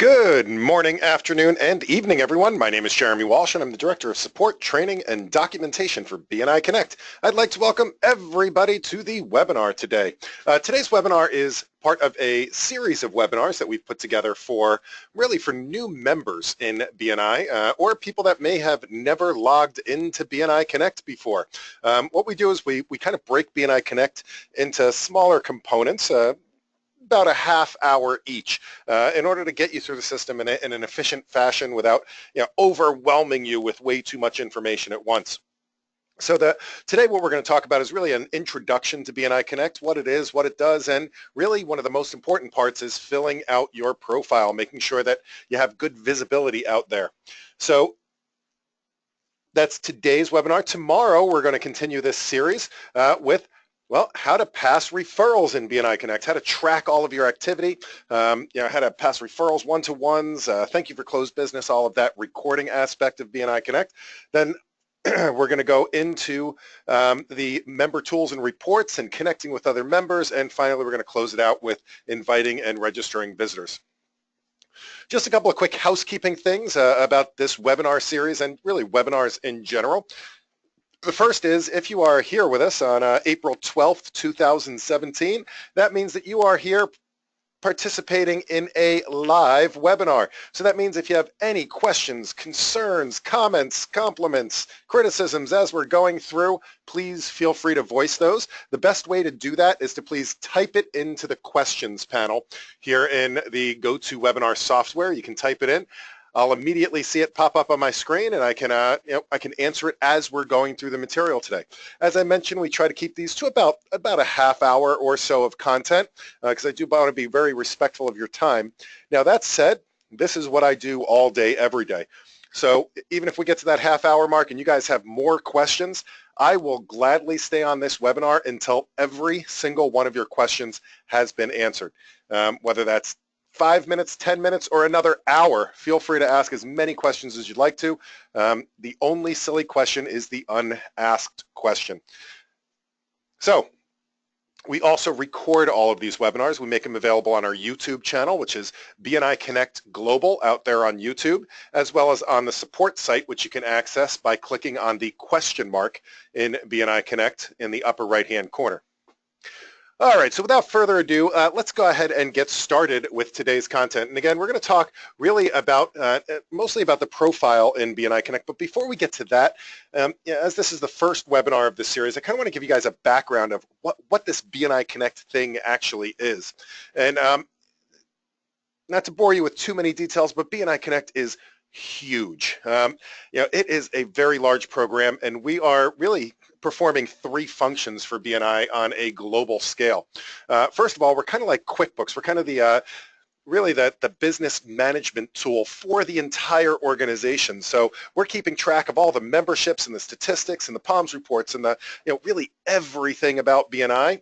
Good morning, afternoon, and evening, everyone. My name is Jeremy Walsh, and I'm the Director of Support, Training, and Documentation for BNI Connect. I'd like to welcome everybody to the webinar today. Today's webinar is part of a series of webinars that we've put together for new members in BNI or people that may have never logged into BNI Connect before. What we do is we kind of break BNI Connect into smaller components, about a half hour each in order to get you through the system in an efficient fashion without overwhelming you with way too much information at once. So today what we're going to talk about is really an introduction to BNI Connect, what it is, what it does, and really one of the most important parts is filling out your profile, making sure that you have good visibility out there. So that's today's webinar. Tomorrow we're going to continue this series with how to pass referrals in BNI Connect, how to track all of your activity, how to pass referrals, one-to-ones, thank you for closed business, all of that recording aspect of BNI Connect. Then we're going to go into the member tools and reports and connecting with other members. And finally, we're going to close it out with inviting and registering visitors. Just a couple of quick housekeeping things about this webinar series and really webinars in general. The first is, if you are here with us on April 12th, 2017, that means that you are here participating in a live webinar. So that means if you have any questions, concerns, comments, compliments, criticisms as we're going through, please feel free to voice those. The best way to do that is to please type it into the questions panel here in the GoToWebinar software. You can type it in. I'll immediately see it pop up on my screen, and I can answer it as we're going through the material today. As I mentioned, we try to keep these to about a half hour or so of content because I do want to be very respectful of your time. Now that said, this is what I do all day, every day. So even if we get to that half hour mark and you guys have more questions, I will gladly stay on this webinar until every single one of your questions has been answered, whether that's 5 minutes, 10 minutes, or another hour. Feel free to ask as many questions as you'd like to. The only silly question is the unasked question. So we also record all of these webinars. We make them available on our YouTube channel, which is BNI Connect Global out there on YouTube, as well as on the support site, which you can access by clicking on the question mark in BNI Connect in the upper right-hand corner. All right, so without further ado, let's go ahead and get started with today's content. And again, we're going to talk really about, mostly about the profile in BNI Connect. But before we get to that, as this is the first webinar of this series, I kind of want to give you guys a background of what this BNI Connect thing actually is. And not to bore you with too many details, but BNI Connect is huge. It is a very large program, and we are really performing three functions for BNI on a global scale. First of all, we're kind of like QuickBooks. We're kind of the really the business management tool for the entire organization. So we're keeping track of all the memberships and the statistics and the POMS reports and the really everything about BNI.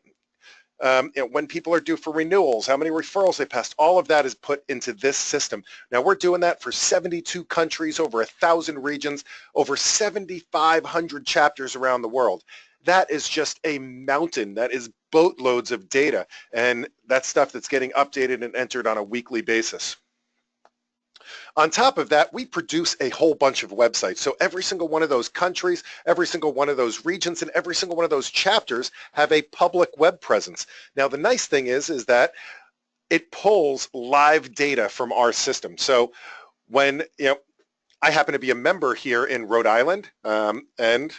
When people are due for renewals, how many referrals they passed, all of that is put into this system. Now we're doing that for 72 countries, over 1,000 regions, over 7,500 chapters around the world. That is just a mountain. That is boatloads of data, and that's stuff that's getting updated and entered on a weekly basis. On top of that, we produce a whole bunch of websites. So every single one of those countries, every single one of those regions, and every single one of those chapters have a public web presence. Now, the nice thing is that it pulls live data from our system. So when, I happen to be a member here in Rhode Island, and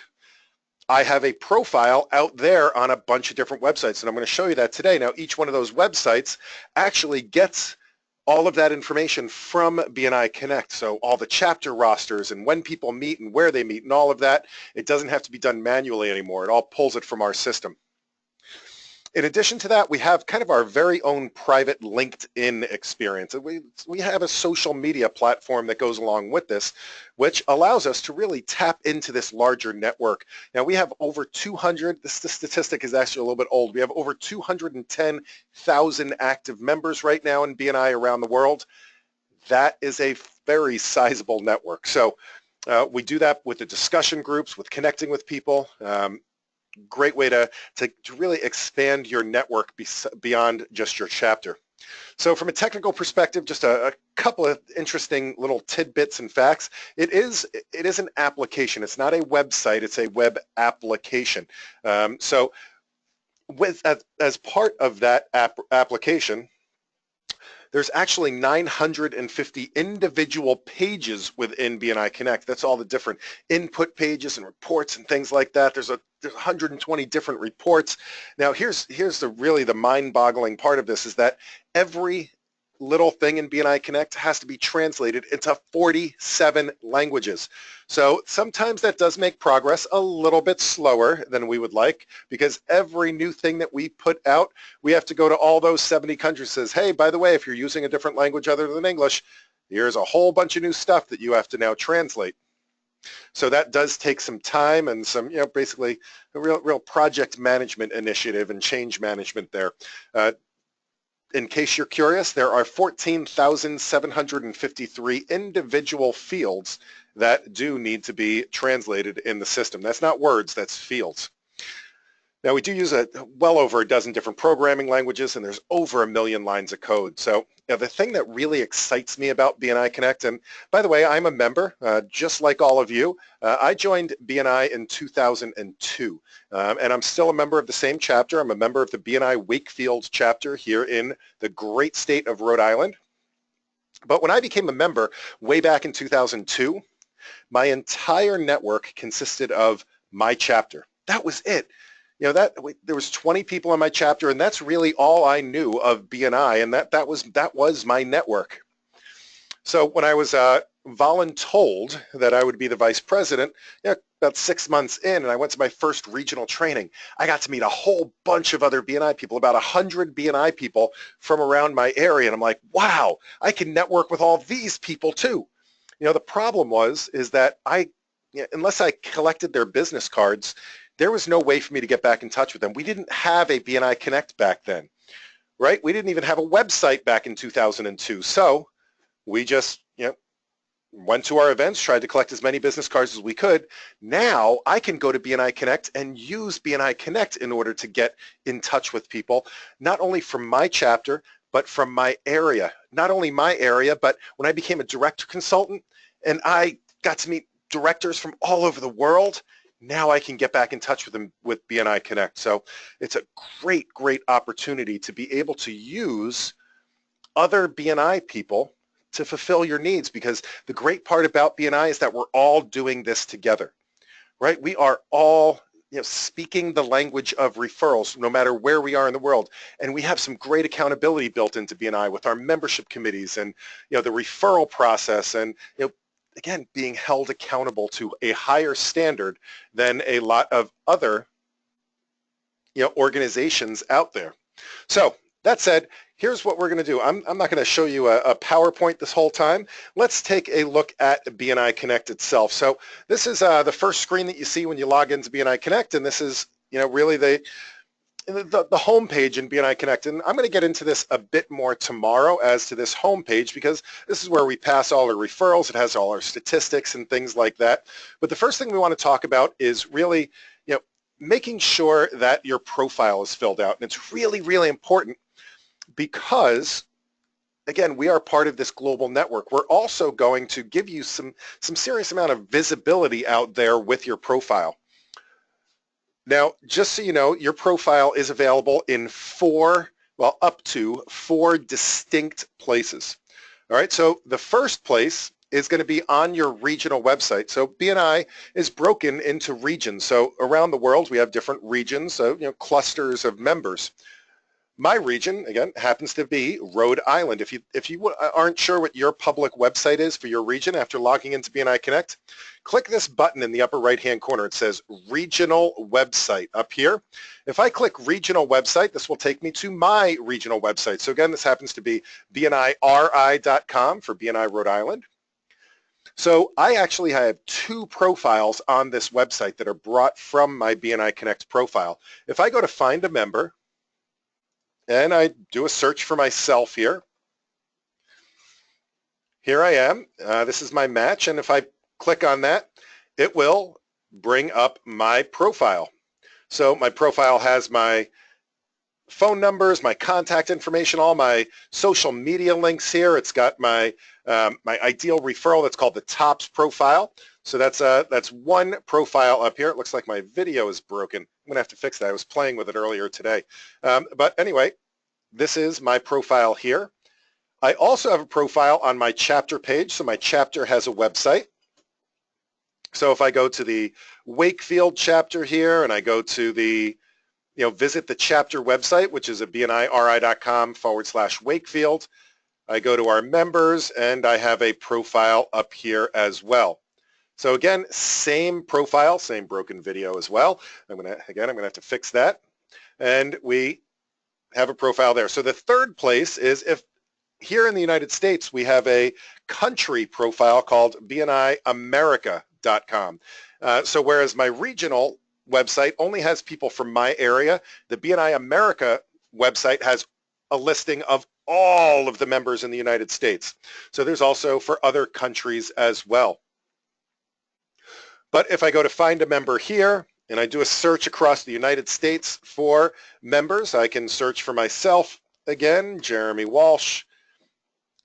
I have a profile out there on a bunch of different websites, and I'm going to show you that today. Now, each one of those websites actually gets all of that information from BNI Connect. So all the chapter rosters and when people meet and where they meet and all of that, it doesn't have to be done manually anymore. It all pulls it from our system. In addition to that, we have kind of our very own private LinkedIn experience. We have a social media platform that goes along with this, which allows us to really tap into this larger network. Now we have over 200, this statistic is actually a little bit old, we have over 210,000 active members right now in BNI around the world. That is a very sizable network. So we do that with the discussion groups, with connecting with people. Great way to really expand your network beyond just your chapter. So from a technical perspective, just a couple of interesting little tidbits and facts. It is an application. It's not a website. It's a web application. So as part of that application, there's actually 950 individual pages within BNI Connect. That's all the different input pages and reports and things like that. There's 120 different reports. Now here's really the mind-boggling part of this is that every little thing in BNI Connect has to be translated into 47 languages. So sometimes that does make progress a little bit slower than we would like, because every new thing that we put out, we have to go to all those 70 countries and says, hey, by the way, if you're using a different language other than English, here's a whole bunch of new stuff that you have to now translate. So that does take some time and some, basically a real project management initiative and change management there. In case you're curious, there are 14,753 individual fields that do need to be translated in the system. That's not words, that's fields. Now we do use well over a dozen different programming languages, and there's over 1 million lines of code. So the thing that really excites me about BNI Connect, and by the way, I'm a member, just like all of you. I joined BNI in 2002, and I'm still a member of the same chapter. I'm a member of the BNI Wakefield chapter here in the great state of Rhode Island. But when I became a member way back in 2002, my entire network consisted of my chapter. That was it. There was 20 people in my chapter, and that's really all I knew of BNI, and that was my network. So when I was voluntold that I would be the vice president, about 6 months in, and I went to my first regional training, I got to meet a whole bunch of other BNI people, about 100 BNI people from around my area, and I'm like, wow, I can network with all these people too. The problem is that unless I collected their business cards, there was no way for me to get back in touch with them. We didn't have a BNI Connect back then, right? We didn't even have a website back in 2002. So we just, went to our events, tried to collect as many business cards as we could. Now I can go to BNI Connect and use BNI Connect in order to get in touch with people, not only from my chapter, but from my area. Not only my area, but when I became a director consultant and I got to meet directors from all over the world, now I can get back in touch with them with BNI Connect. So it's a great, great opportunity to be able to use other BNI people to fulfill your needs, because the great part about BNI is that we're all doing this together, right? We are all speaking the language of referrals no matter where we are in the world. And we have some great accountability built into BNI with our membership committees and the referral process, and again, being held accountable to a higher standard than a lot of other organizations out there. So that said, here's what we're going to do. I'm not going to show you a PowerPoint this whole time. Let's take a look at BNI Connect itself. So this is the first screen that you see when you log into BNI Connect, and this is really the home page in BNI Connect. And I'm going to get into this a bit more tomorrow as to this home page, because this is where we pass all our referrals. It has all our statistics and things like that. But the first thing we want to talk about is really making sure that your profile is filled out. And it's really, really important because, again, we are part of this global network. We're also going to give you some serious amount of visibility out there with your profile. Now, just so you know, your profile is available in up to four distinct places. All right, so the first place is going to be on your regional website. So BNI is broken into regions. So around the world, we have different regions, so clusters of members. My region, again, happens to be Rhode Island. If you aren't sure what your public website is for your region after logging into BNI Connect, click this button in the upper right-hand corner. It says Regional Website up here. If I click Regional Website, this will take me to my regional website. So again, this happens to be bniri.com for BNI Rhode Island. So I actually have 2 profiles on this website that are brought from my BNI Connect profile. If I go to Find a Member, and I do a search for myself here. Here I am. This is my match, and if I click on that, it will bring up my profile. So my profile has my phone numbers, my contact information, all my social media links here. It's got my my ideal referral. That's called the TOPS profile. So that's one profile up here. It looks like my video is broken. I'm gonna have to fix that. I was playing with it earlier today. But anyway, this is my profile here. I also have a profile on my chapter page. So my chapter has a website. So if I go to the Wakefield chapter here and I go to the, visit the chapter website, which is at bniri.com/Wakefield. I go to our members and I have a profile up here as well. So again, same profile, same broken video as well. I'm gonna have to fix that. And we have a profile there. So the third place is if here in the United States, we have a country profile called BNIAmerica.com. So whereas my regional website only has people from my area, the BNI America website has a listing of all of the members in the United States. So there's also for other countries as well. But if I go to find a member here and I do a search across the United States for members, I can search for myself again, Jeremy Walsh,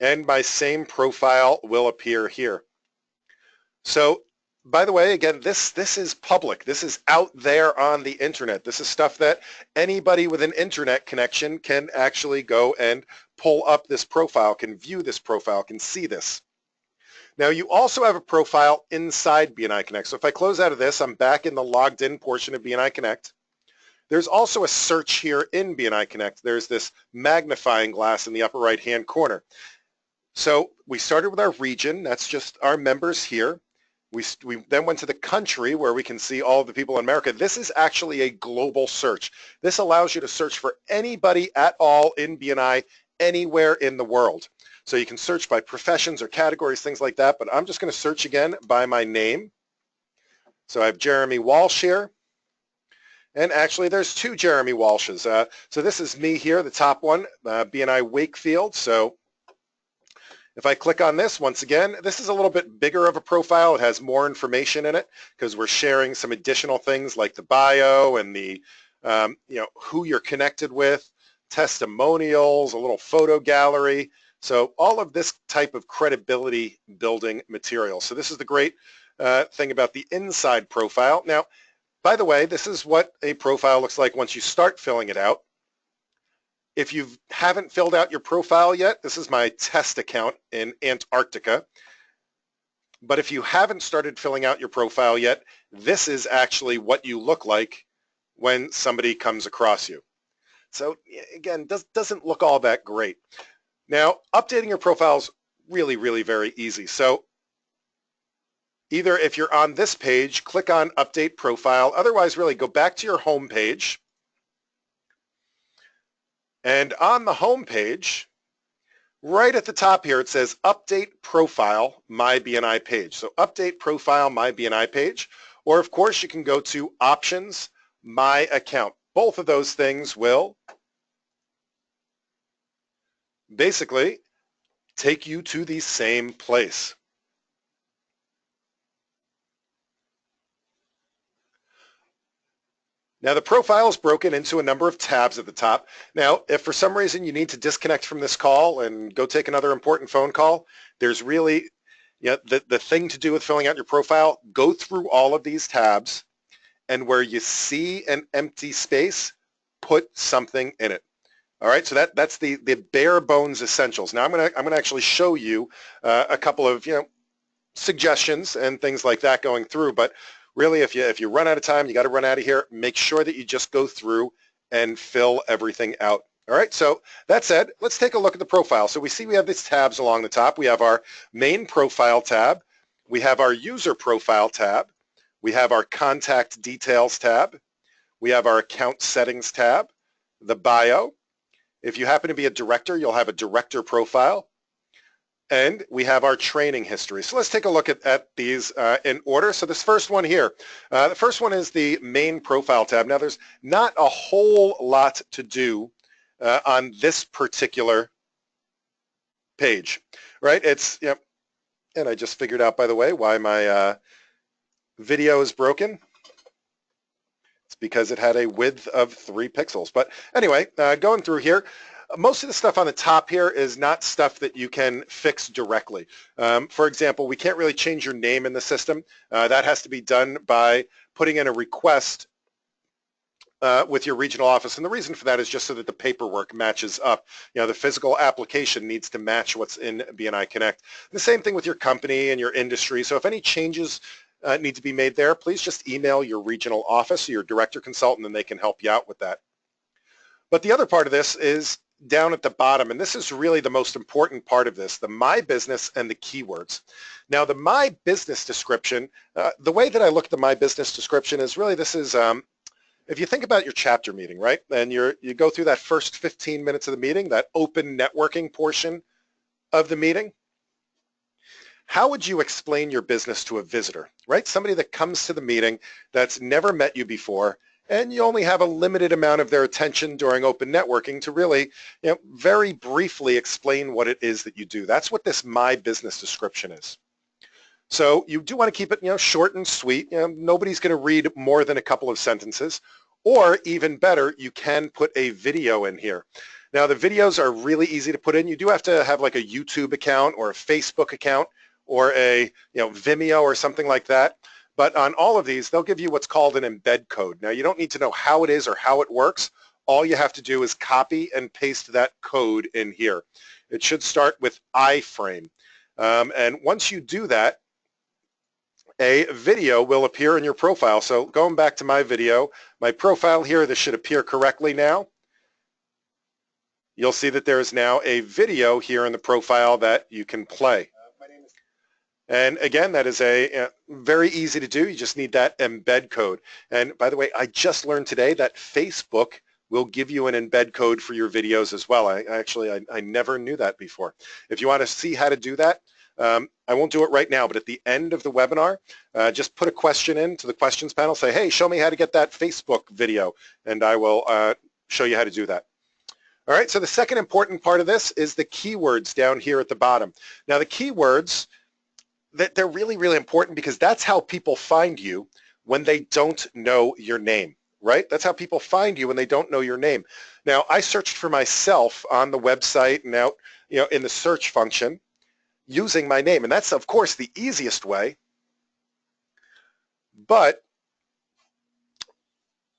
and my same profile will appear here. So by the way, again, this is public. This is out there on the internet. This is stuff that anybody with an internet connection can actually go and pull up this profile, can view this profile, can see this. Now you also have a profile inside BNI Connect. So if I close out of this, I'm back in the logged in portion of BNI Connect. There's also a search here in BNI Connect. There's this magnifying glass in the upper right hand corner. So we started with our region. That's just our members here. We then went to the country where we can see all of the people in America. This is actually a global search. This allows you to search for anybody at all in BNI anywhere in the world. So you can search by professions or categories, things like that, but I'm just going to search again by my name. So I have Jeremy Walsh here. And actually there's two Jeremy Walshes. So this is me here, the top one, BNI Wakefield. So if I click on this, once again, this is a little bit bigger of a profile. It has more information in it because we're sharing some additional things like the bio and the, who you're connected with, testimonials, a little photo gallery. So all of this type of credibility building material. So this is the great thing about the inside profile. Now, by the way, this is what a profile looks like once you start filling it out. If you haven't filled out your profile yet, this is my test account in Antarctica. But if you haven't started filling out your profile yet, this is actually what you look like when somebody comes across you. So again, doesn't look all that great. Now, updating your profile is really, really very easy. So either if you're on this page, click on Update Profile. Otherwise, really go back to your home page. And on the home page, right at the top here, it says Update Profile, My BNI Page. So Update Profile, My BNI Page. Or, of course, you can go to Options, My Account. Both of those things will basically take you to the same place. Now the profile is broken into a number of tabs at the top. Now, if for some reason you need to disconnect from this call and go take another important phone call, there's really, the thing to do with filling out your profile, go through all of these tabs, and where you see an empty space, put something in it. All right, so that's the bare bones essentials. Now I'm gonna actually show you a couple of suggestions and things like that going through. But really, if you run out of time, you got to run out of here. Make sure that you just go through and fill everything out. All right, so that said, let's take a look at the profile. So we see we have these tabs along the top. We have our main profile tab. We have our user profile tab. We have our contact details tab. We have our account settings tab, the bio. If you happen to be a director, you'll have a director profile. And we have our training history. So let's take a look at these in order. So this first one here, the first one is the main profile tab. Now there's not a whole lot to do on this particular page, right? It's, and I just figured out, by the way, why my video is broken. It's because it had a width of 3 pixels. But anyway, going through here, most of the stuff on the top here is not stuff that you can fix directly. For example, we can't really change your name in the system. That has to be done by putting in a request with your regional office. And the reason for that is just so that the paperwork matches up. You know, the physical application needs to match what's in BNI Connect. The same thing with your company and your industry. So if any changes need to be made there, please just email your regional office or your director consultant and they can help you out with that. But the other part of this is down at the bottom, and this is really the most important part of this, the My Business and the keywords. Now the My Business description, the way that I look at the My Business description is really this is, if you think about your chapter meeting, right, and you go through that first 15 minutes of the meeting, that open networking portion of the meeting, how would you explain your business to a visitor, right? Somebody that comes to the meeting that's never met you before, and you only have a limited amount of their attention during open networking to really, you know, very briefly explain what it is that you do. That's what this My Business description is. So you do want to keep it, you know, short and sweet. You know, nobody's going to read more than a couple of sentences, or even better, you can put a video in here. Now the videos are really easy to put in. You do have to have like a YouTube account or a Facebook account or a, you know, Vimeo or something like that. But on all of these, they'll give you what's called an embed code. Now, you don't need to know how it is or how it works. All you have to do is copy and paste that code in here. It should start with iframe. And once you do that, a video will appear in your profile. So going back to my video, my profile here, this should appear correctly now. You'll see that there is now a video here in the profile that you can play. And again, that is a very easy to do. You just need that embed code. And by the way, I just learned today that Facebook will give you an embed code for your videos as well. I never knew that before. If you want to see how to do that, I won't do it right now, but at the end of the webinar, just put a question into the questions panel. Say, hey, show me how to get that Facebook video, and I will show you how to do that. All right, so the second important part of this is the keywords down here at the bottom. Now the keywords, they're really, really important because that's how people find you when they don't know your name, right? That's how people find you when they don't know your name. Now, I searched for myself on the website and out, you know, in the search function using my name. And that's, of course, the easiest way. But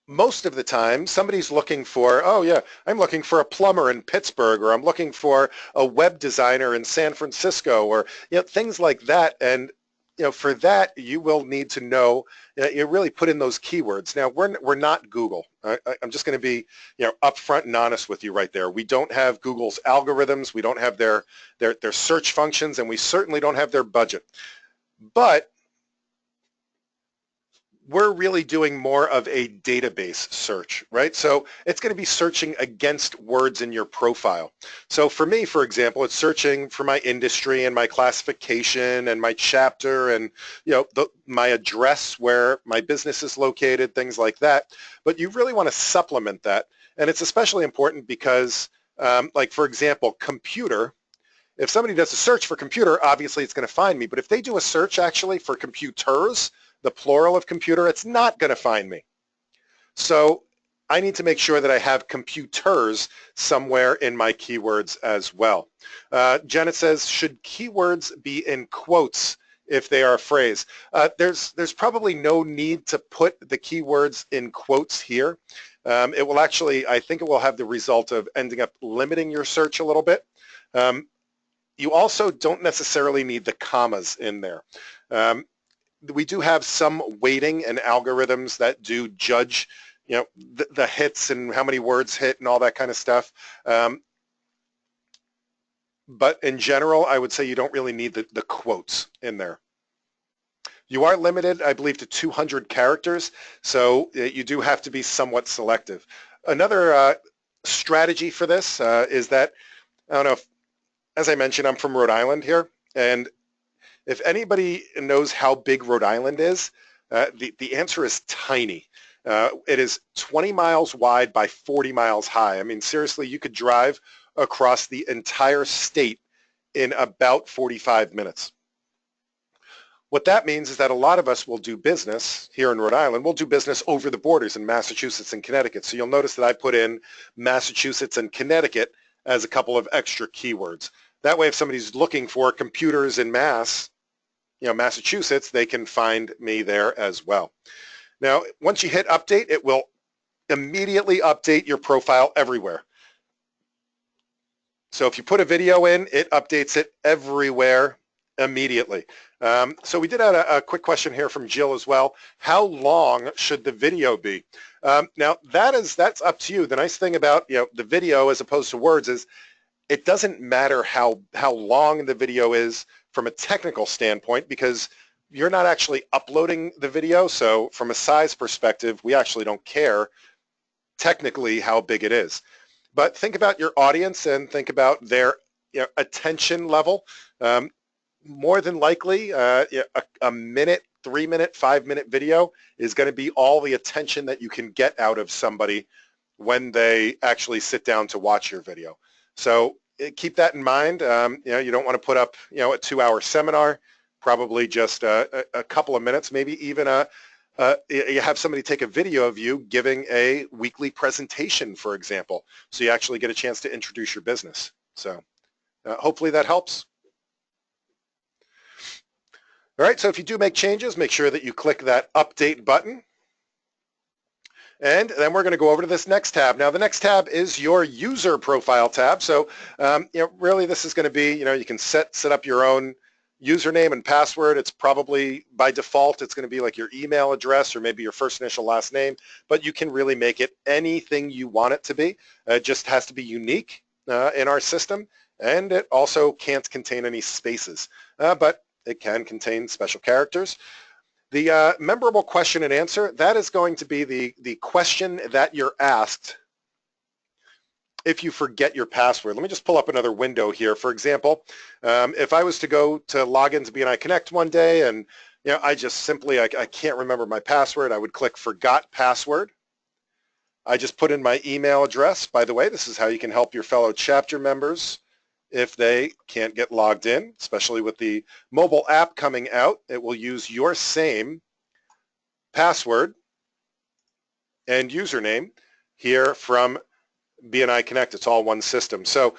most of the time, somebody's looking for, oh yeah, I'm looking for a plumber in Pittsburgh, or I'm looking for a web designer in San Francisco, or, you know, things like that. And, you know, for that, you will need to know, you really put in those keywords. Now, we're not Google. I'm just going to be, you know, upfront and honest with you right there. We don't have Google's algorithms. We don't have their search functions, and we certainly don't have their budget. But we're really doing more of a database search, right? So it's going to be searching against words in your profile. So for me, for example, it's searching for my industry and my classification and my chapter and, you know, my address where my business is located, things like that. But you really want to supplement that. And it's especially important because, like, for example, computer. If somebody does a search for computer, obviously it's going to find me. But if they do a search actually for computers, the plural of computer, it's not going to find me. So I need to make sure that I have computers somewhere in my keywords as well. Janet says, should keywords be in quotes if they are a phrase? There's probably no need to put the keywords in quotes here. It will actually, I think it will have the result of ending up limiting your search a little bit. You also don't necessarily need the commas in there. We do have some weighting and algorithms that do judge, you know, the hits and how many words hit and all that kind of stuff. But in general, I would say you don't really need the quotes in there. You are limited, I believe, to 200 characters, so you do have to be somewhat selective. Another strategy for this is that, I don't know if, as I mentioned, I'm from Rhode Island here, and if anybody knows how big Rhode Island is, the answer is tiny. It is 20 miles wide by 40 miles high. I mean, seriously, you could drive across the entire state in about 45 minutes. What that means is that a lot of us will do business here in Rhode Island. We'll do business over the borders in Massachusetts and Connecticut. So you'll notice that I put in Massachusetts and Connecticut as a couple of extra keywords. That way, if somebody's looking for computers in Massachusetts, they can find me there as well. Now, once you hit update, it will immediately update your profile everywhere. So if you put a video in, it updates it everywhere immediately. So we did have a quick question here from Jill as well. How long should the video be? Now that's up to you. The nice thing about the video as opposed to words is it doesn't matter how long the video is from a technical standpoint, because you're not actually uploading the video. So from a size perspective, we actually don't care technically how big it is. But think about your audience and think about their attention level. More than likely, a minute, 3-minute, 5-minute video is going to be all the attention that you can get out of somebody when they actually sit down to watch your video. So keep that in mind. You don't want to put up a 2-hour seminar, probably just a couple of minutes, maybe even you have somebody take a video of you giving a weekly presentation, for example, so you actually get a chance to introduce your business. So hopefully that helps. All right, so if you do make changes, make sure that you click that update button. And then we're going to go over to this next tab. Now, the next tab is your user profile tab. So, really this is going to be, you can set up your own username and password. It's probably by default, it's going to be like your email address or maybe your first initial last name, but you can really make it anything you want it to be. It just has to be unique in our system, and it also can't contain any spaces, but it can contain special characters. The memorable question and answer, that is going to be the question that you're asked if you forget your password. Let me just pull up another window here. For example, if I was to go to log into BNI Connect one day and I just simply, I can't remember my password, I would click Forgot Password. I just put in my email address. By the way, this is how you can help your fellow chapter members if they can't get logged in, especially with the mobile app coming out. It will use your same password and username here from BNI Connect. It's all one system. So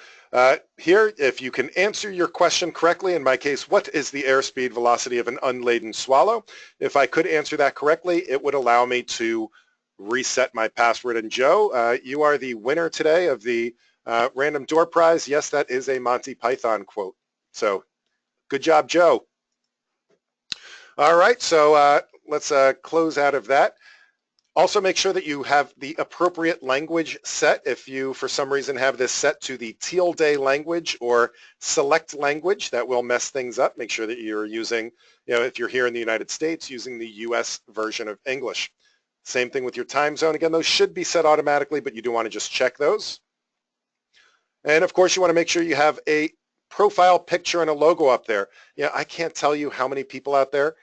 here, if you can answer your question correctly, in my case, what is the airspeed velocity of an unladen swallow? If I could answer that correctly, it would allow me to reset my password. And Joe, you are the winner today of the random door prize. Yes, that is a Monty Python quote. So good job, Joe. All right, so let's close out of that. Also make sure that you have the appropriate language set. If you, for some reason, have this set to the tilde language or select language, that will mess things up. Make sure that you're using, if you're here in the United States, using the US version of English. Same thing with your time zone. Again, those should be set automatically, but you do want to just check those. And of course, you want to make sure you have a profile picture and a logo up there. I can't tell you how many people out there,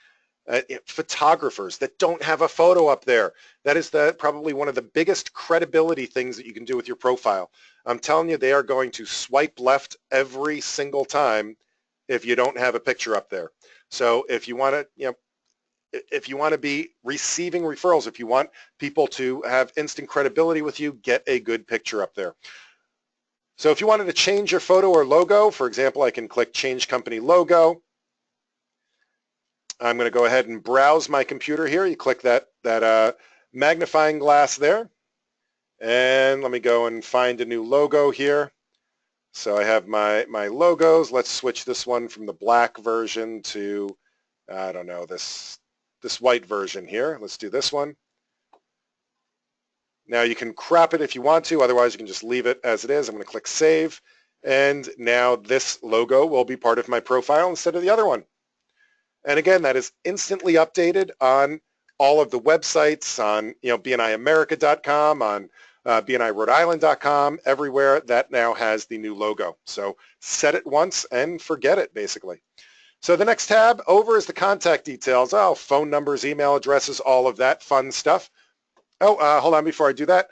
photographers that don't have a photo up there. That is probably one of the biggest credibility things that you can do with your profile. I'm telling you, they are going to swipe left every single time if you don't have a picture up there. So if you want to, if you want to be receiving referrals, if you want people to have instant credibility with you, get a good picture up there. So if you wanted to change your photo or logo, for example, I can click Change Company Logo. I'm going to go ahead and browse my computer here. You click that magnifying glass there. And let me go and find a new logo here. So I have my logos. Let's switch this one from the black version to, I don't know, this white version here. Let's do this one. Now you can crop it if you want to, otherwise you can just leave it as it is. I'm going to click Save, and now this logo will be part of my profile instead of the other one. And again, that is instantly updated on all of the websites, on BNIAmerica.com, on BNIRhodeIsland.com, everywhere that now has the new logo. So set it once and forget it, basically. So the next tab over is the contact details. Oh, phone numbers, email addresses, all of that fun stuff. Oh, hold on before I do that.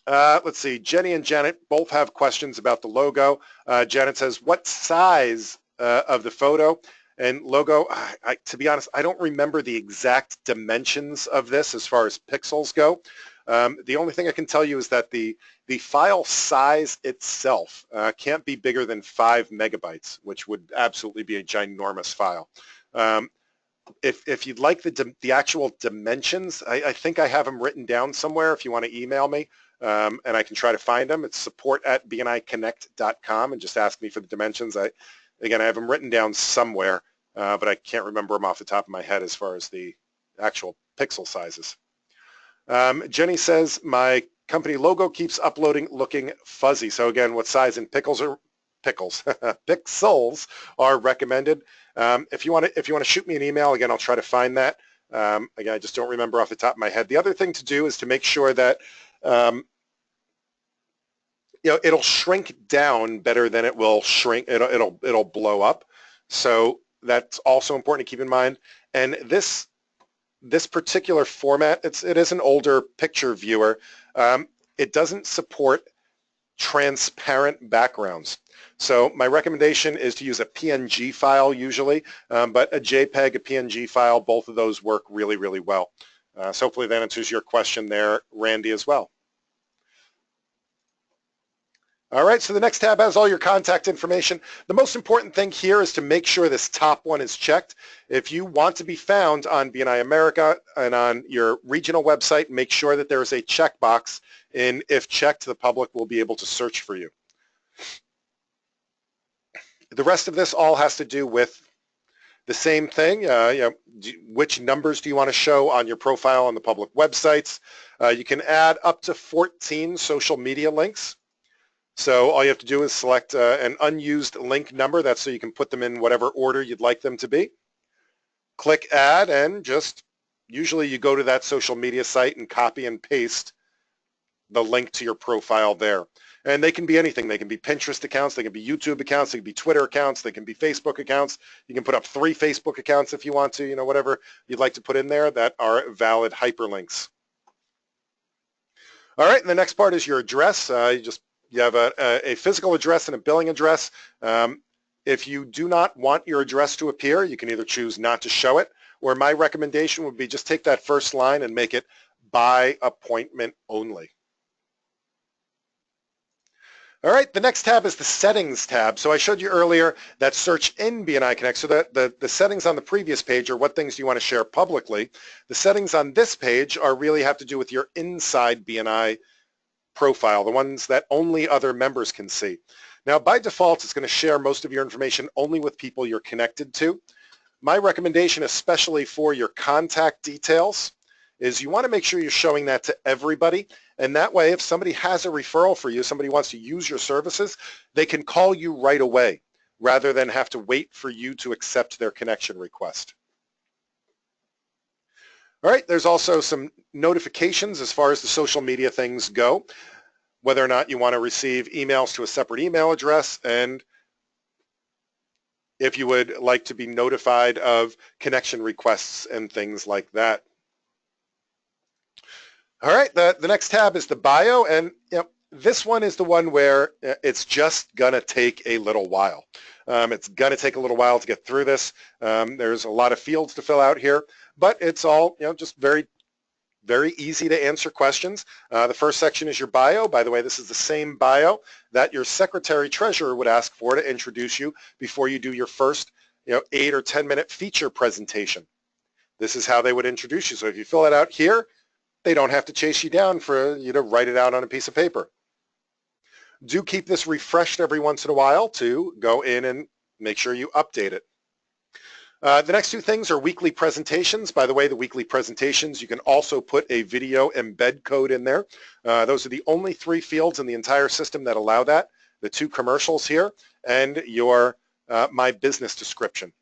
Let's see. Jenny and Janet both have questions about the logo. Janet says, what size of the photo? And logo, to be honest, I don't remember the exact dimensions of this as far as pixels go. The only thing I can tell you is that the file size itself can't be bigger than 5 megabytes, which would absolutely be a ginormous file. If you'd like the actual dimensions, I think I have them written down somewhere if you want to email me, and I can try to find them. It's support@bniconnect.com, and just ask me for the dimensions. Again, I have them written down somewhere, but I can't remember them off the top of my head as far as the actual pixel sizes. Jenny says, my company logo keeps uploading looking fuzzy. So again, what size in pixels are recommended? If you want to shoot me an email, again, I'll try to find that. Again, I just don't remember off the top of my head. The other thing to do is to make sure that it'll shrink down better than it will shrink. It'll blow up. So that's also important to keep in mind. And this particular format, it is an older picture viewer. It doesn't support transparent backgrounds. So my recommendation is to use a PNG file usually, but a JPEG, a PNG file, both of those work really, really well. So hopefully that answers your question there, Randy, as well. All right, so the next tab has all your contact information. The most important thing here is to make sure this top one is checked. If you want to be found on BNI America and on your regional website, make sure that there is a checkbox, and if checked, the public will be able to search for you. The rest of this all has to do with the same thing. Which numbers do you want to show on your profile on the public websites? You can add up to 14 social media links. So all you have to do is select an unused link number. That's so you can put them in whatever order you'd like them to be. Click add, and just usually you go to that social media site and copy and paste the link to your profile there. And they can be anything. They can be Pinterest accounts, they can be YouTube accounts, they can be Twitter accounts, they can be Facebook accounts. You can put up 3 Facebook accounts if you want to, whatever you'd like to put in there that are valid hyperlinks. All right, and the next part is your address. You have a physical address and a billing address. If you do not want your address to appear, you can either choose not to show it, or my recommendation would be just take that first line and make it by appointment only. All right, the next tab is the settings tab. So I showed you earlier that search in BNI Connect. So the settings on the previous page are what things do you want to share publicly. The settings on this page really have to do with your inside BNI profile, the ones that only other members can see. Now, by default, it's going to share most of your information only with people you're connected to. My recommendation, especially for your contact details, is you want to make sure you're showing that to everybody. And that way, if somebody has a referral for you, somebody wants to use your services, they can call you right away rather than have to wait for you to accept their connection request. All right, there's also some notifications as far as the social media things go, whether or not you want to receive emails to a separate email address, and if you would like to be notified of connection requests and things like that. All right, the next tab is the bio, and this one is the one where it's just going to take a little while. It's going to take a little while to get through this. There's a lot of fields to fill out here, but it's all just very, very easy to answer questions. The first section is your bio. By the way, this is the same bio that your secretary treasurer would ask for to introduce you before you do your first 8 or 10 minute feature presentation. This is how they would introduce you. So if you fill it out here, they don't have to chase you down for you to write it out on a piece of paper. Do keep this refreshed every once in a while to go in and make sure you update it. The next 2 things are weekly presentations. By the way, the weekly presentations, you can also put a video embed code in there. Those are the only 3 fields in the entire system that allow that. The 2 commercials here and your My Business description.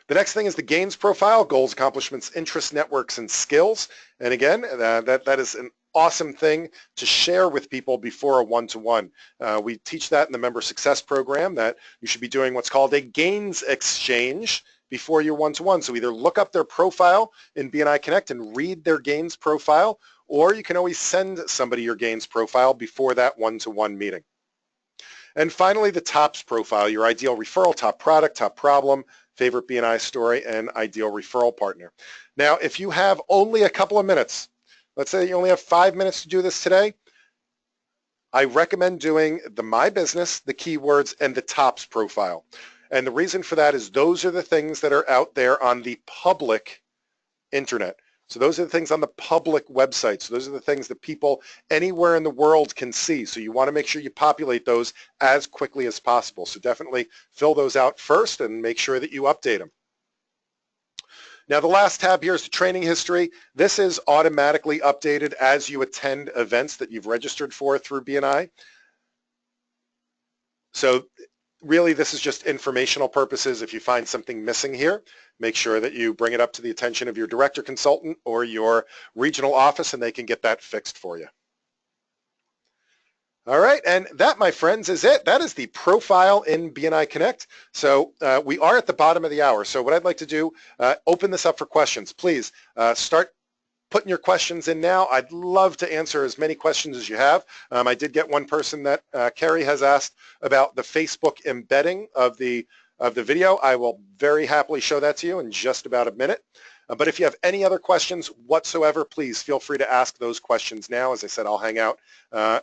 The next thing is the gains profile, goals, accomplishments, interests, networks, and skills. And again, that is an awesome thing to share with people before a one-to-one. We teach that in the member success program, that you should be doing what's called a gains exchange before your one-to-one. So either look up their profile in BNI Connect and read their gains profile, or you can always send somebody your gains profile before that one-to-one meeting. And finally, the TOPS profile, your ideal referral, top product, top problem, favorite BNI story, and ideal referral partner. Now, if you have only a couple of minutes, let's say you only have 5 minutes to do this today, I recommend doing the My Business, the keywords, and the TOPS profile. And the reason for that is those are the things that are out there on the public internet. So those are the things on the public website. So those are the things that people anywhere in the world can see. So you want to make sure you populate those as quickly as possible. So definitely fill those out first and make sure that you update them. Now the last tab here is the training history. This is automatically updated as you attend events that you've registered for through BNI. So really this is just informational purposes. If you find something missing here, make sure that you bring it up to the attention of your director consultant or your regional office and they can get that fixed for you. All right, and that, my friends, is it. That is the profile in BNI Connect. So we are at the bottom of the hour. So what I'd like to do, open this up for questions. Please start putting your questions in now. I'd love to answer as many questions as you have. I did get one person that Carrie has asked about the Facebook embedding of the video. I will very happily show that to you in just about a minute. But if you have any other questions whatsoever, please feel free to ask those questions now. As I said, I'll hang out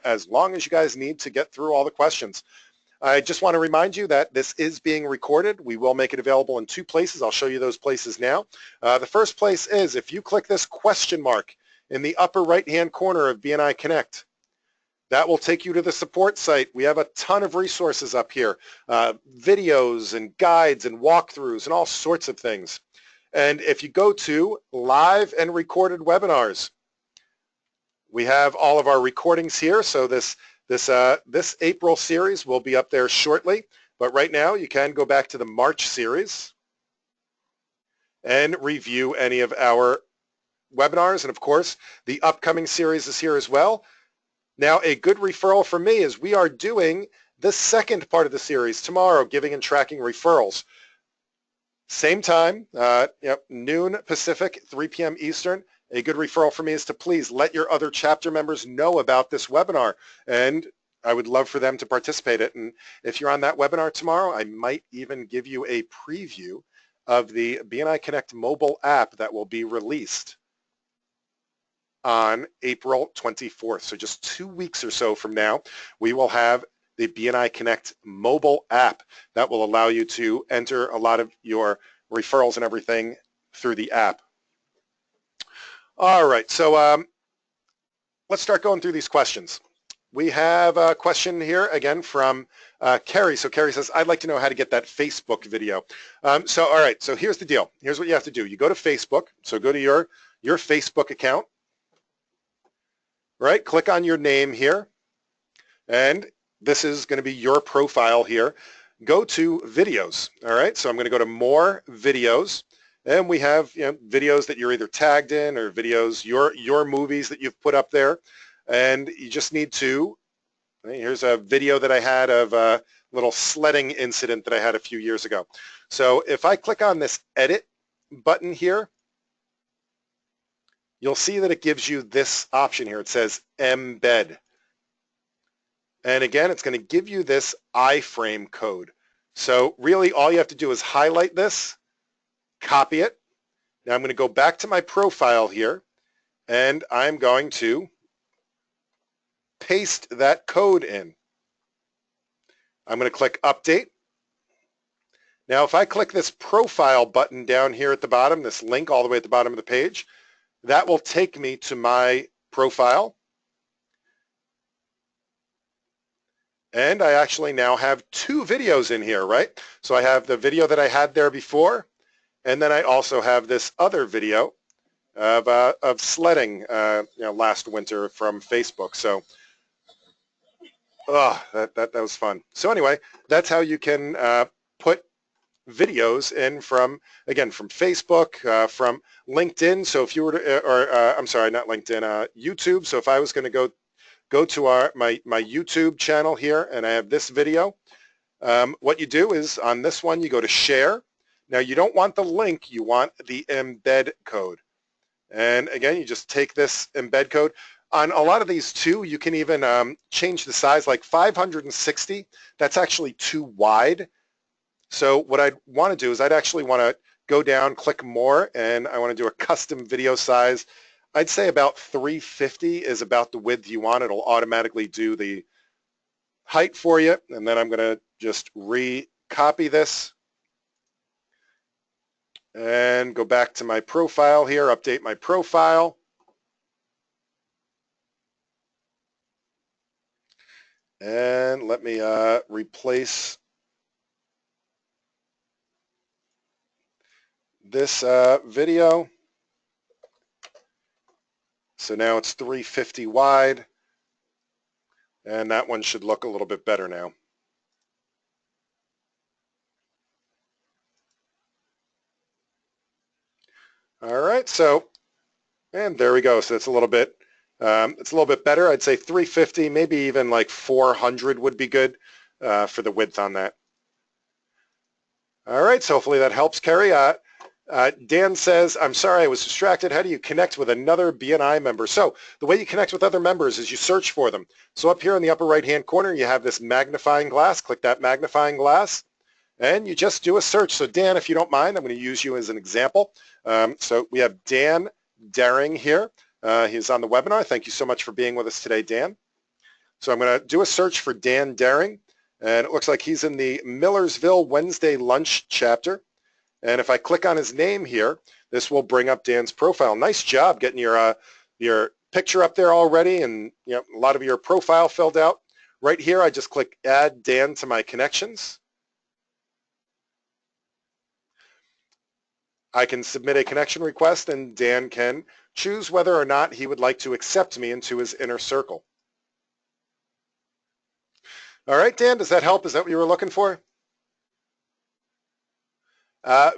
as long as you guys need to get through all the questions. I just want to remind you that this is being recorded. We will make it available in 2 places. I'll show you those places now. The first place is if you click this question mark in the upper right-hand corner of BNI Connect. That will take you to the support site. We have a ton of resources up here, videos and guides and walkthroughs and all sorts of things. And if you go to live and recorded webinars, we have all of our recordings here. So this April series will be up there shortly. But right now you can go back to the March series and review any of our webinars. And of course, the upcoming series is here as well. Now, a good referral for me is we are doing the second part of the series tomorrow, giving and tracking referrals. Same time, noon Pacific, 3 p.m. Eastern. A good referral for me is to please let your other chapter members know about this webinar. And I would love for them to participate in it. And if you're on that webinar tomorrow, I might even give you a preview of the BNI Connect mobile app that will be released on April 24th. So just 2 weeks or so from now, we will have the BNI Connect mobile app that will allow you to enter a lot of your referrals and everything through the app. All right, so let's start going through these questions. We have a question here again from Carrie. So Carrie says, I'd like to know how to get that Facebook video. All right, so here's the deal. Here's what you have to do. You go to Facebook, so go to your Facebook account, right? Click on your name here, and this is going to be your profile here. Go to videos, all right? So I'm going to go to more videos, and we have videos that you're either tagged in or videos, your movies that you've put up there, and you just need to, here's a video that I had of a little sledding incident that I had a few years ago. So if I click on this edit button here, you'll see that it gives you this option here. It says embed. And again, it's going to give you this iframe code. So really all you have to do is highlight this, copy it. Now I'm going to go back to my profile here, and I'm going to paste that code in. I'm going to click update. Now if I click this profile button down here at the bottom, this link all the way at the bottom of the page, that will take me to my profile. And I actually now have 2 videos in here, right? So I have the video that I had there before, and then I also have this other video of sledding last winter from Facebook. So that was fun. So anyway, that's how you can put videos in from Facebook, from LinkedIn. So if you were to, I'm sorry, not LinkedIn, YouTube. So if I was going to go to my YouTube channel here, and I have this video, what you do is on this one, you go to share. Now you don't want the link, you want the embed code. And again, you just take this embed code. On a lot of these too, you can even change the size, like 560, that's actually too wide. So what I'd want to do is I'd actually want to go down, click more, and I want to do a custom video size. I'd say about 350 is about the width you want. It'll automatically do the height for you, and then I'm going to just recopy this and go back to my profile here, update my profile. And let me replace this video. So now it's 350 wide, and that one should look a little bit better now. All right, so, and there we go. So it's a little bit better. I'd say 350, maybe even like 400 would be good for the width on that. All right, so hopefully that helps, Kerry. Dan says, I'm sorry, I was distracted. How do you connect with another BNI member? So the way you connect with other members is you search for them. So up here in the upper right-hand corner, you have this magnifying glass. Click that magnifying glass, and you just do a search. So Dan, if you don't mind, I'm going to use you as an example. So we have Dan Daring here. He's on the webinar. Thank you so much for being with us today, Dan. So I'm going to do a search for Dan Daring, and it looks like he's in the Millersville Wednesday lunch chapter. And if I click on his name here, this will bring up Dan's profile. Nice job getting your picture up there already, and a lot of your profile filled out. Right here, I just click Add Dan to my connections. I can submit a connection request, and Dan can choose whether or not he would like to accept me into his inner circle. All right, Dan, does that help? Is that what you were looking for?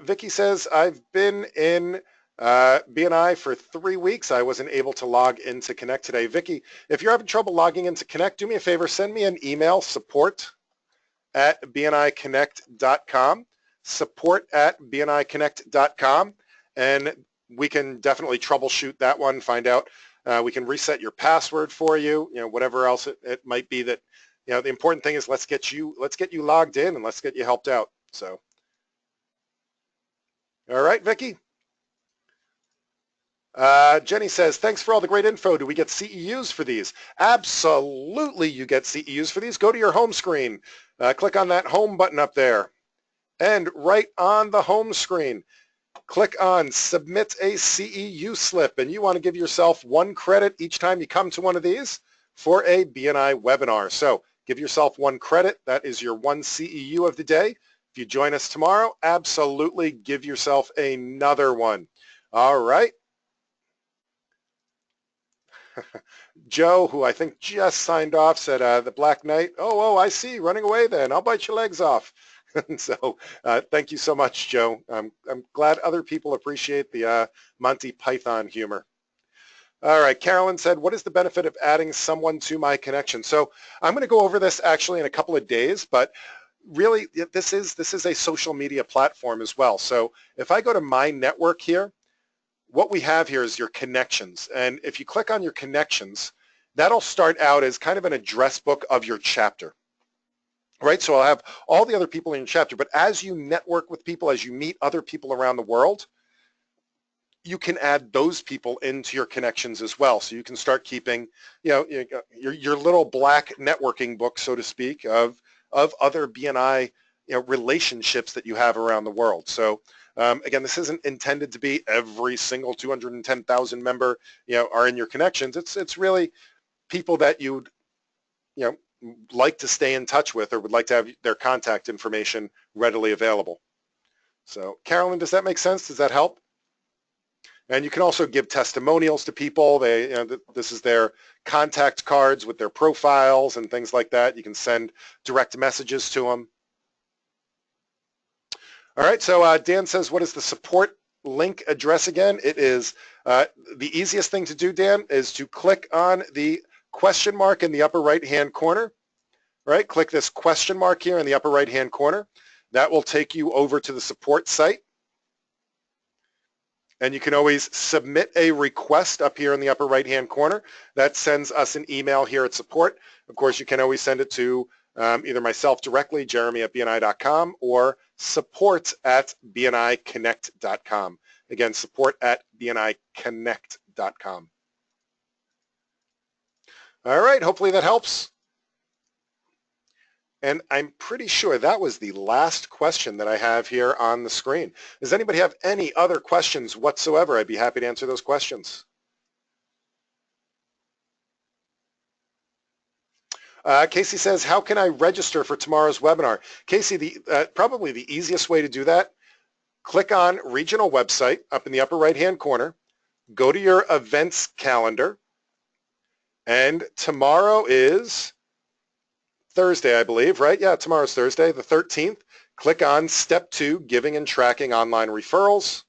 Vicky says, I've been in BNI for 3 weeks. I wasn't able to log into Connect today. Vicky, if you're having trouble logging into Connect, do me a favor, send me an email, support@bniconnect.com, support@bniconnect.com, and we can definitely troubleshoot that one, find out. We can reset your password for you, whatever else it might be that, the important thing is let's get you logged in and let's get you helped out. So. All right, Vicky. Jenny says, thanks for all the great info. Do we get CEUs for these? Absolutely, you get CEUs for these. Go to your home screen. Click on that home button up there. And right on the home screen, click on Submit a CEU slip. And you want to give yourself 1 credit each time you come to one of these for a BNI webinar. So give yourself 1 credit. That is your 1 CEU of the day. If you join us tomorrow, absolutely give yourself another one. All right. Joe, who I think just signed off, said the Black Knight, oh, I see, running away then. I'll bite your legs off. So thank you so much, Joe. I'm glad other people appreciate the Monty Python humor. All right, Carolyn said, what is the benefit of adding someone to my connection? So I'm going to go over this actually in a couple of days, but really, this is a social media platform as well. So if I go to my network here, what we have here is your connections. And if you click on your connections, that'll start out as kind of an address book of your chapter. Right? So I'll have all the other people in your chapter, but as you network with people, as you meet other people around the world, you can add those people into your connections as well. So you can start keeping, your little black networking book, so to speak, of other BNI relationships that you have around the world. So again, this isn't intended to be every single 210,000 member are in your connections. It's really people that you'd like to stay in touch with or would like to have their contact information readily available. So Carolyn, does that make sense? Does that help? And you can also give testimonials to people. This is their contact cards with their profiles and things like that. You can send direct messages to them. All right, so Dan says, what is the support link address again? It is the easiest thing to do, Dan, is to click on the question mark in the upper right-hand corner. Right, click this question mark here in the upper right-hand corner. That will take you over to the support site. And you can always submit a request up here in the upper right-hand corner. That sends us an email here at support. Of course, you can always send it to either myself directly, jeremy@bni.com, or support@bniconnect.com. Again, support@bniconnect.com. All right, hopefully that helps. And I'm pretty sure that was the last question that I have here on the screen. Does anybody have any other questions whatsoever? I'd be happy to answer those questions. Casey says, how can I register for tomorrow's webinar? Casey, probably the easiest way to do that, click on regional website up in the upper right-hand corner, go to your events calendar, and tomorrow is Thursday, I believe, right? Yeah, tomorrow's Thursday, the 13th. Click on Step 2, Giving and Tracking Online Referrals,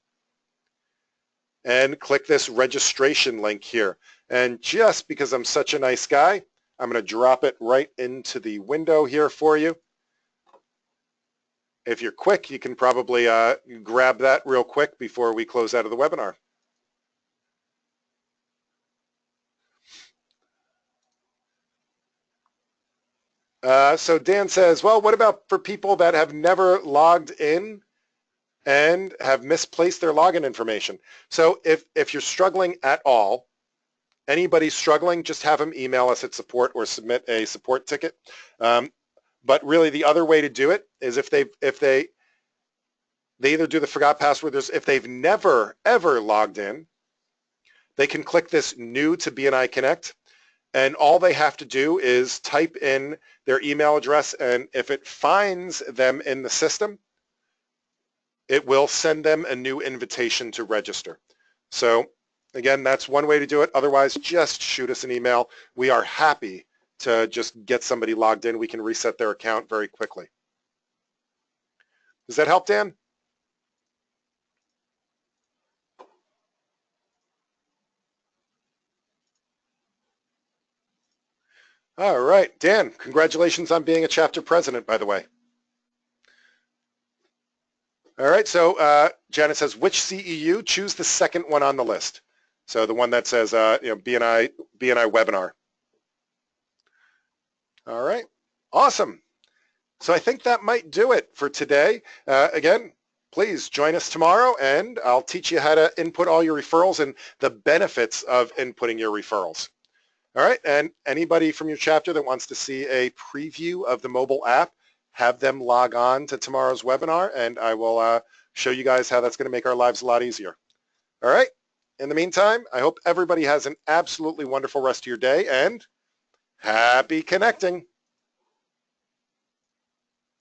and click this registration link here. And just because I'm such a nice guy, I'm going to drop it right into the window here for you. If you're quick, you can probably grab that real quick before we close out of the webinar. So Dan says, well, what about for people that have never logged in and have misplaced their login information? So if you're struggling at all, anybody struggling, just have them email us at support or submit a support ticket. But really the other way to do it is if they either do the forgot password, if they've never ever logged in, they can click this new to BNI Connect, and all they have to do is type in their email address, and if it finds them in the system, it will send them a new invitation to register. So again, that's one way to do it. Otherwise, just shoot us an email. We are happy to just get somebody logged in. We can reset their account very quickly. Does that help, Dan? All right, Dan, congratulations on being a chapter president, by the way. All right, so Janet says, which CEU? Choose the second one on the list. So the one that says, BNI webinar. All right, awesome. So I think that might do it for today. Again, please join us tomorrow, and I'll teach you how to input all your referrals and the benefits of inputting your referrals. All right, and anybody from your chapter that wants to see a preview of the mobile app, have them log on to tomorrow's webinar, and I will show you guys how that's going to make our lives a lot easier. All right, in the meantime, I hope everybody has an absolutely wonderful rest of your day, and happy connecting.